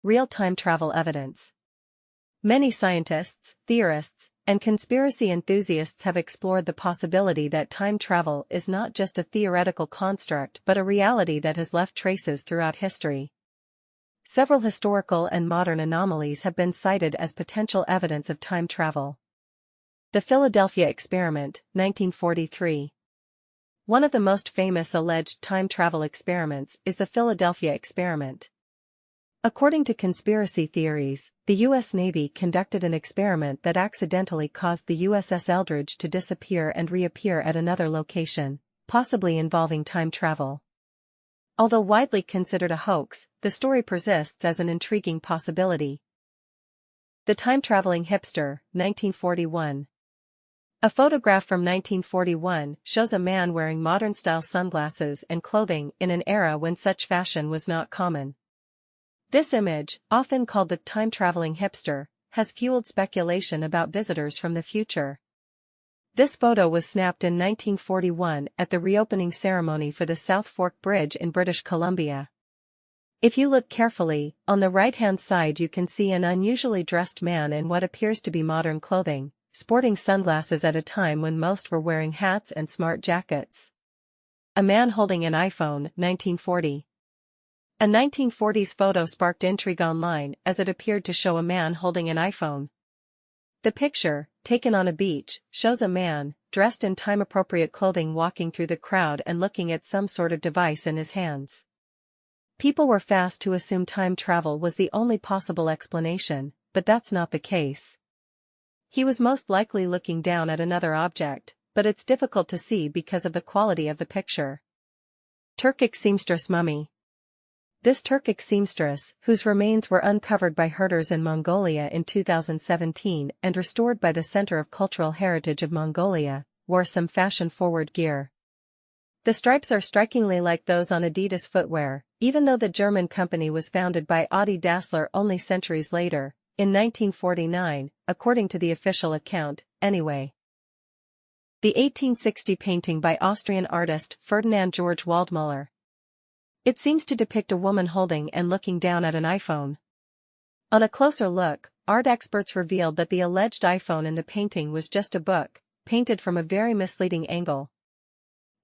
Real time travel evidence. Many scientists, theorists, and conspiracy enthusiasts have explored the possibility that time travel is not just a theoretical construct but a reality that has left traces throughout history. Several historical and modern anomalies have been cited as potential evidence of time travel. The Philadelphia Experiment, 1943. One of the most famous alleged time travel experiments is the Philadelphia Experiment. According to conspiracy theories, the U.S. Navy conducted an experiment that accidentally caused the USS Eldridge to disappear and reappear at another location, possibly involving time travel. Although widely considered a hoax, the story persists as an intriguing possibility. The Time-Traveling Hipster, 1941. A photograph from 1941 shows a man wearing modern-style sunglasses and clothing in an era when such fashion was not common. This image, often called the time-traveling hipster, has fueled speculation about visitors from the future. This photo was snapped in 1941 at the reopening ceremony for the South Fork Bridge in British Columbia. If you look carefully, on the right-hand side you can see an unusually dressed man in what appears to be modern clothing, sporting sunglasses at a time when most were wearing hats and smart jackets. A man holding an iPhone, 1940. A 1940s photo sparked intrigue online as it appeared to show a man holding an iPhone. The picture, taken on a beach, shows a man, dressed in time-appropriate clothing walking through the crowd and looking at some sort of device in his hands. People were fast to assume time travel was the only possible explanation, but that's not the case. He was most likely looking down at another object, but it's difficult to see because of the quality of the picture. Turkic seamstress mummy. This Turkic seamstress, whose remains were uncovered by herders in Mongolia in 2017 and restored by the Center of Cultural Heritage of Mongolia, wore some fashion-forward gear. The stripes are strikingly like those on Adidas footwear, even though the German company was founded by Adi Dassler only centuries later, in 1949, according to the official account, anyway. The 1860 painting by Austrian artist Ferdinand Georg Waldmüller. It seems to depict a woman holding and looking down at an iPhone. On a closer look, art experts revealed that the alleged iPhone in the painting was just a book, painted from a very misleading angle.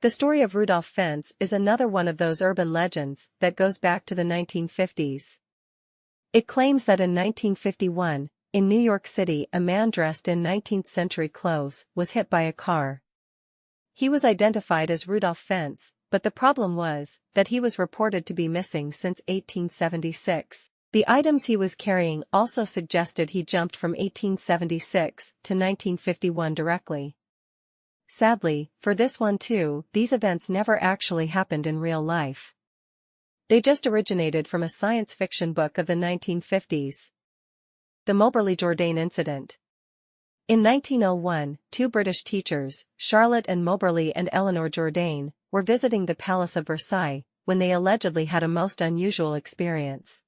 The story of Rudolf Fentz is another one of those urban legends that goes back to the 1950s. It claims that in 1951, in New York City, a man dressed in 19th-century clothes was hit by a car. He was identified as Rudolf Fentz, but the problem was that he was reported to be missing since 1876. The items he was carrying also suggested he jumped from 1876 to 1951 directly. Sadly, for this one too, these events never actually happened in real life. They just originated from a science fiction book of the 1950s. The Moberly Jourdain Incident. In 1901, two British teachers, Charlotte and Moberly and Eleanor Jourdain, were visiting the Palace of Versailles when they allegedly had a most unusual experience.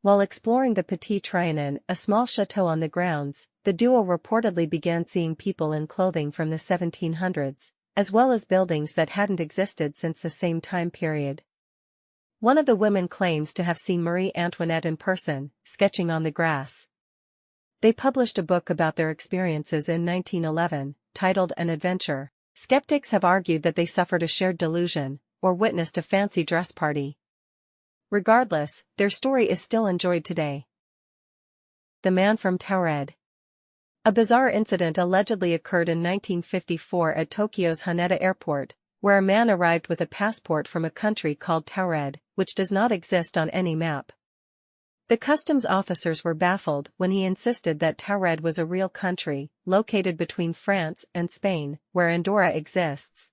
While exploring the Petit Trianon, a small chateau on the grounds, the duo reportedly began seeing people in clothing from the 1700s, as well as buildings that hadn't existed since the same time period. One of the women claims to have seen Marie Antoinette in person, sketching on the grass. They published a book about their experiences in 1911, titled An Adventure. Skeptics have argued that they suffered a shared delusion, or witnessed a fancy dress party. Regardless, their story is still enjoyed today. The Man from Taured. A bizarre incident allegedly occurred in 1954 at Tokyo's Haneda Airport, where a man arrived with a passport from a country called Taured, which does not exist on any map. The customs officers were baffled when he insisted that Taured was a real country, located between France and Spain, where Andorra exists.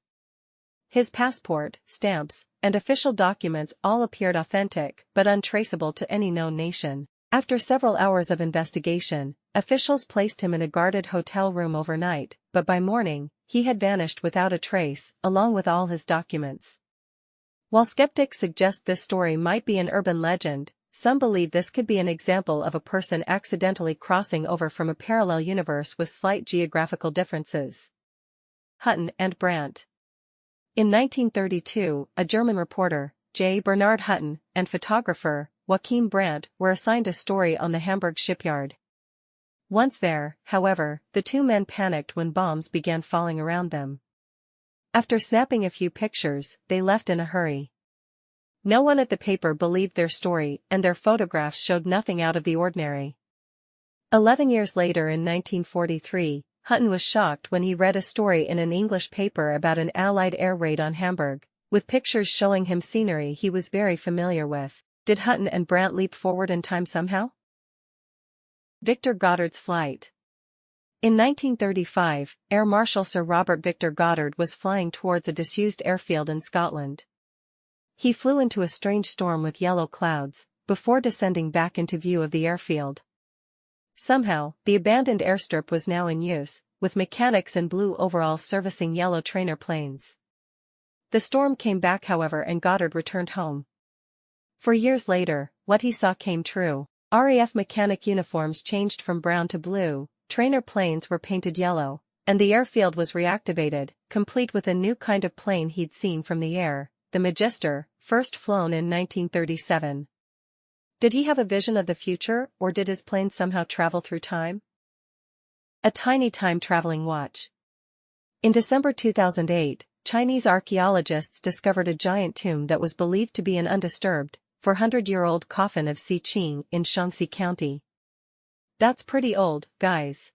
His passport, stamps, and official documents all appeared authentic but untraceable to any known nation. After several hours of investigation, officials placed him in a guarded hotel room overnight, but by morning, he had vanished without a trace, along with all his documents. While skeptics suggest this story might be an urban legend, some believe this could be an example of a person accidentally crossing over from a parallel universe with slight geographical differences. Hutton and Brandt. In 1932, a German reporter, J. Bernard Hutton, and photographer, Joachim Brandt, were assigned a story on the Hamburg shipyard. Once there, however, the two men panicked when bombs began falling around them. After snapping a few pictures, they left in a hurry. No one at the paper believed their story, and their photographs showed nothing out of the ordinary. 11 years later in 1943, Hutton was shocked when he read a story in an English paper about an Allied air raid on Hamburg, with pictures showing him scenery he was very familiar with. Did Hutton and Brandt leap forward in time somehow? Victor Goddard's flight. In 1935, Air Marshal Sir Robert Victor Goddard was flying towards a disused airfield in Scotland. He flew into a strange storm with yellow clouds, before descending back into view of the airfield. Somehow, the abandoned airstrip was now in use, with mechanics in blue overalls servicing yellow trainer planes. The storm came back however and Goddard returned home. For years later, what he saw came true. RAF mechanic uniforms changed from brown to blue, trainer planes were painted yellow, and the airfield was reactivated, complete with a new kind of plane he'd seen from the air, the Magister, first flown in 1937. Did he have a vision of the future, or did his plane somehow travel through time? A tiny time-traveling watch. In December 2008, Chinese archaeologists discovered a giant tomb that was believed to be an undisturbed, 400-year-old coffin of Si Qing in Shaanxi County. That's pretty old, guys.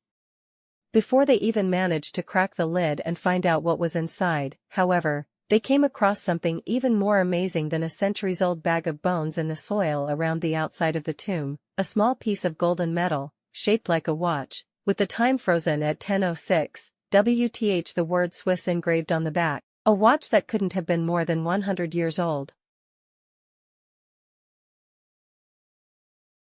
Before they even managed to crack the lid and find out what was inside, however, they came across something even more amazing than a centuries-old bag of bones in the soil around the outside of the tomb, a small piece of golden metal, shaped like a watch, with the time frozen at 10:06, WTH, the word Swiss engraved on the back, a watch that couldn't have been more than 100 years old.